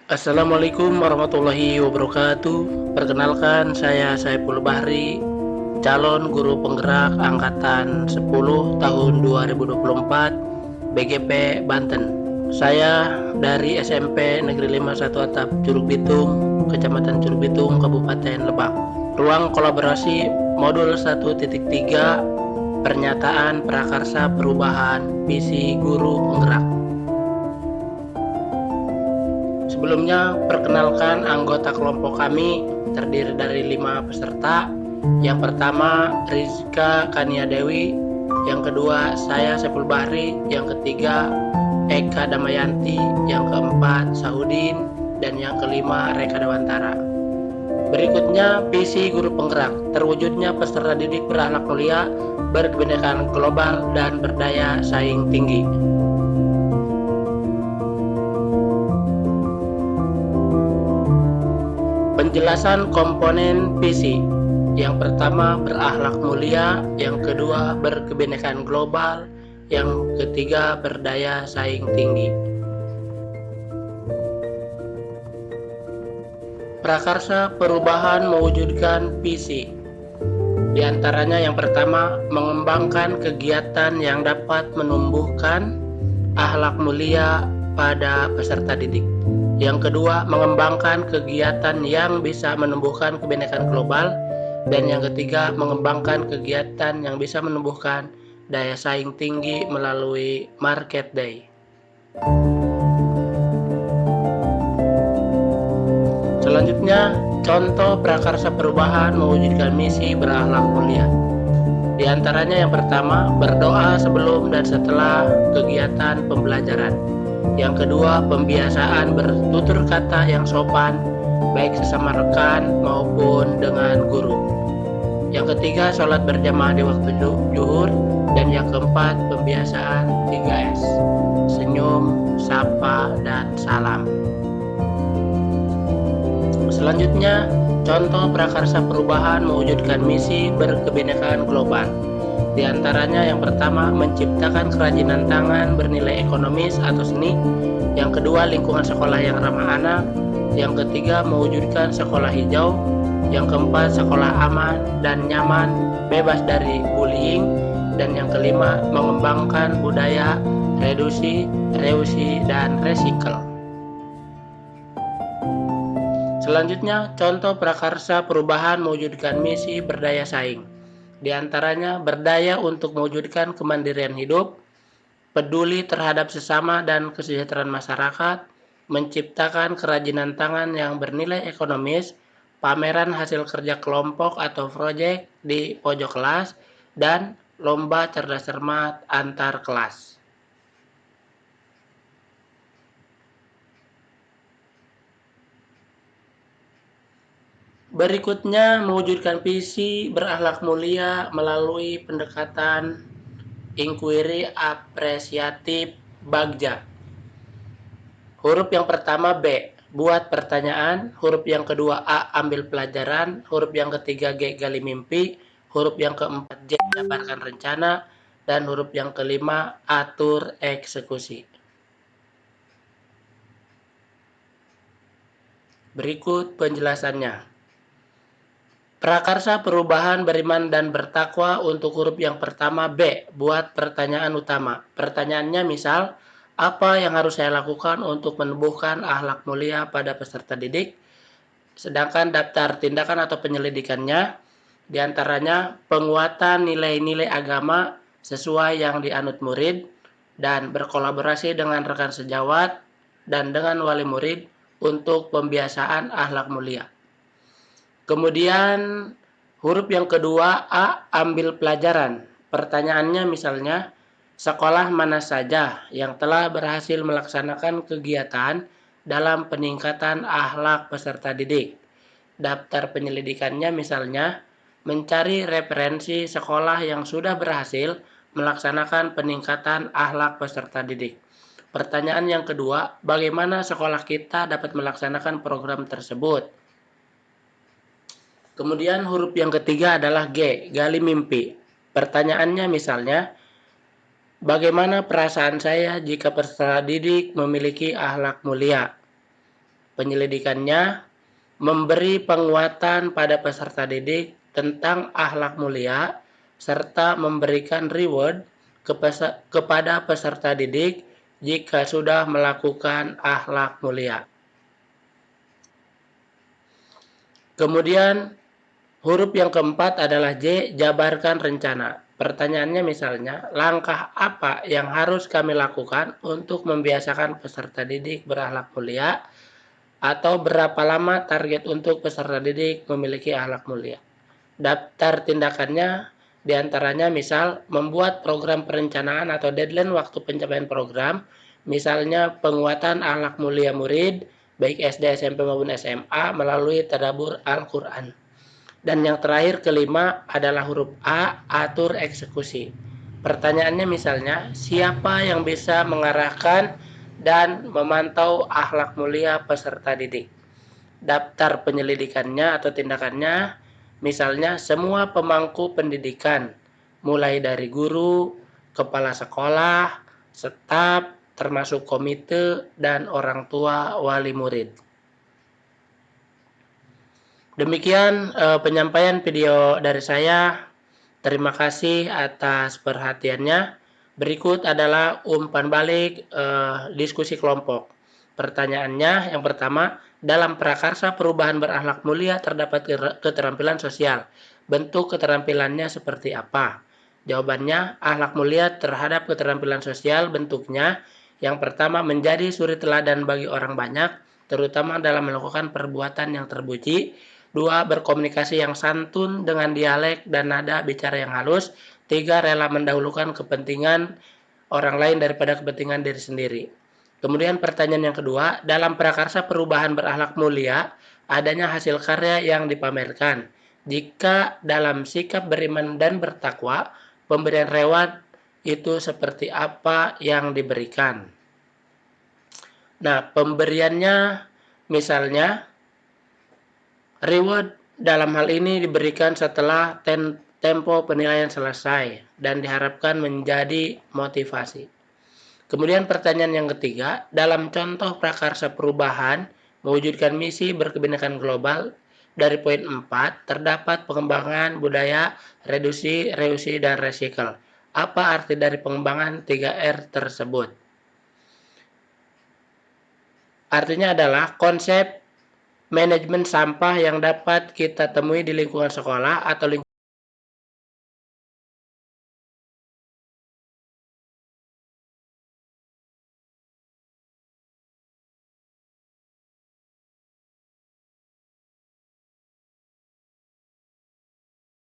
Assalamualaikum warahmatullahi wabarakatuh. Perkenalkan, saya Saiful Bahri, calon guru penggerak angkatan 10 tahun 2024 BGP Banten. Saya dari SMP Negeri 51 Atap Curug Bitung, Kecamatan Curug Bitung, Kabupaten Lebak. Ruang kolaborasi modul 1.3 Pernyataan Prakarsa Perubahan Visi Guru Penggerak. Sebelumnya, perkenalkan anggota kelompok kami terdiri dari 5 peserta. Yang pertama, Rizka Kania Dewi. Yang kedua, saya Saiful Bahri. Yang ketiga, Eka Damayanti. Yang keempat, Sahudin. Dan yang kelima, Reka Dewantara. Berikutnya, visi guru penggerak. Terwujudnya peserta didik berakhlak mulia, berkebinekaan global, dan berdaya saing tinggi. Penjelasan komponen visi. Yang pertama, berakhlak mulia. Yang kedua, berkebinekaan global. Yang ketiga, berdaya saing tinggi. Prakarsa perubahan mewujudkan visi. Di antaranya yang pertama, mengembangkan kegiatan yang dapat menumbuhkan akhlak mulia pada peserta didik. Yang kedua, mengembangkan kegiatan yang bisa menumbuhkan kebinekaan global. Dan yang ketiga, mengembangkan kegiatan yang bisa menumbuhkan daya saing tinggi melalui market day. Selanjutnya, contoh prakarsa perubahan mewujudkan misi berakhlak mulia. Di antaranya yang pertama, berdoa sebelum dan setelah kegiatan pembelajaran. Yang kedua, pembiasaan bertutur kata yang sopan, baik sesama rekan maupun dengan guru. Yang ketiga, sholat berjamaah di waktu zuhur. Dan yang keempat, pembiasaan 3S, senyum, sapa, dan salam. Selanjutnya, contoh prakarsa perubahan mewujudkan misi berkebinekaan global. Di antaranya yang pertama, menciptakan kerajinan tangan bernilai ekonomis atau seni. Yang kedua, lingkungan sekolah yang ramah anak. Yang ketiga, mewujudkan sekolah hijau. Yang keempat, sekolah aman dan nyaman, bebas dari bullying. Dan yang kelima, mengembangkan budaya reduksi, reusi, dan recycle. Selanjutnya, contoh prakarsa perubahan mewujudkan misi berdaya saing. Di antaranya, berdaya untuk mewujudkan kemandirian hidup, peduli terhadap sesama dan kesejahteraan masyarakat, menciptakan kerajinan tangan yang bernilai ekonomis, pameran hasil kerja kelompok atau proyek di pojok kelas, dan lomba cerdas cermat antar kelas. Berikutnya, mewujudkan visi berakhlak mulia melalui pendekatan inquiry apresiatif Bagja. Huruf yang pertama B, buat pertanyaan. Huruf yang kedua A, ambil pelajaran. Huruf yang ketiga G, gali mimpi. Huruf yang keempat J, jabarkan rencana. Dan huruf yang kelima, atur eksekusi. Berikut penjelasannya. Prakarsa perubahan beriman dan bertakwa untuk huruf yang pertama B, buat pertanyaan utama. Pertanyaannya misal, apa yang harus saya lakukan untuk menumbuhkan akhlak mulia pada peserta didik? Sedangkan daftar tindakan atau penyelidikannya, diantaranya penguatan nilai-nilai agama sesuai yang dianut murid, dan berkolaborasi dengan rekan sejawat dan dengan wali murid untuk pembiasaan akhlak mulia. Kemudian huruf yang kedua A, ambil pelajaran. Pertanyaannya misalnya, sekolah mana saja yang telah berhasil melaksanakan kegiatan dalam peningkatan akhlak peserta didik? Daftar penyelidikannya misalnya, mencari referensi sekolah yang sudah berhasil melaksanakan peningkatan akhlak peserta didik. Pertanyaan yang kedua, bagaimana sekolah kita dapat melaksanakan program tersebut? Kemudian huruf yang ketiga adalah G, gali mimpi. Pertanyaannya misalnya, bagaimana perasaan saya jika peserta didik memiliki akhlak mulia? Penyelidikannya memberi penguatan pada peserta didik tentang akhlak mulia serta memberikan reward kepada peserta didik jika sudah melakukan akhlak mulia. Kemudian huruf yang keempat adalah J, jabarkan rencana. Pertanyaannya misalnya, langkah apa yang harus kami lakukan untuk membiasakan peserta didik berakhlak mulia, atau berapa lama target untuk peserta didik memiliki akhlak mulia. Daftar tindakannya diantaranya misal membuat program perencanaan atau deadline waktu pencapaian program, misalnya penguatan akhlak mulia murid, baik SD, SMP maupun SMA melalui tadabbur Al-Quran. Dan yang terakhir kelima adalah huruf A, atur eksekusi. Pertanyaannya misalnya, siapa yang bisa mengarahkan dan memantau akhlak mulia peserta didik? Daftar penyelidikannya atau tindakannya, misalnya semua pemangku pendidikan, mulai dari guru, kepala sekolah, staf, termasuk komite, dan orang tua wali murid. Demikian penyampaian video dari saya. Terima kasih atas perhatiannya. Berikut adalah umpan balik diskusi kelompok. Pertanyaannya yang pertama, dalam prakarsa perubahan berakhlak mulia terdapat keterampilan sosial. Bentuk keterampilannya seperti apa? Jawabannya, akhlak mulia terhadap keterampilan sosial bentuknya yang pertama menjadi suri teladan bagi orang banyak, terutama dalam melakukan perbuatan yang terpuji. 2. Berkomunikasi yang santun dengan dialek dan nada bicara yang halus. 3. Rela mendahulukan kepentingan orang lain daripada kepentingan diri sendiri. Kemudian pertanyaan yang kedua, dalam prakarsa perubahan berakhlak mulia, adanya hasil karya yang dipamerkan. Jika dalam sikap beriman dan bertakwa, pemberian reward itu seperti apa yang diberikan? Nah, pemberiannya misalnya, reward dalam hal ini diberikan setelah tempo penilaian selesai dan diharapkan menjadi motivasi. Kemudian pertanyaan yang ketiga, dalam contoh prakarsa perubahan mewujudkan misi berkebinekaan global dari poin 4 terdapat pengembangan budaya, reduksi, reuse, dan recycle. Apa arti dari pengembangan 3R tersebut? Artinya adalah konsep manajemen sampah yang dapat kita temui di lingkungan sekolah atau lingkungan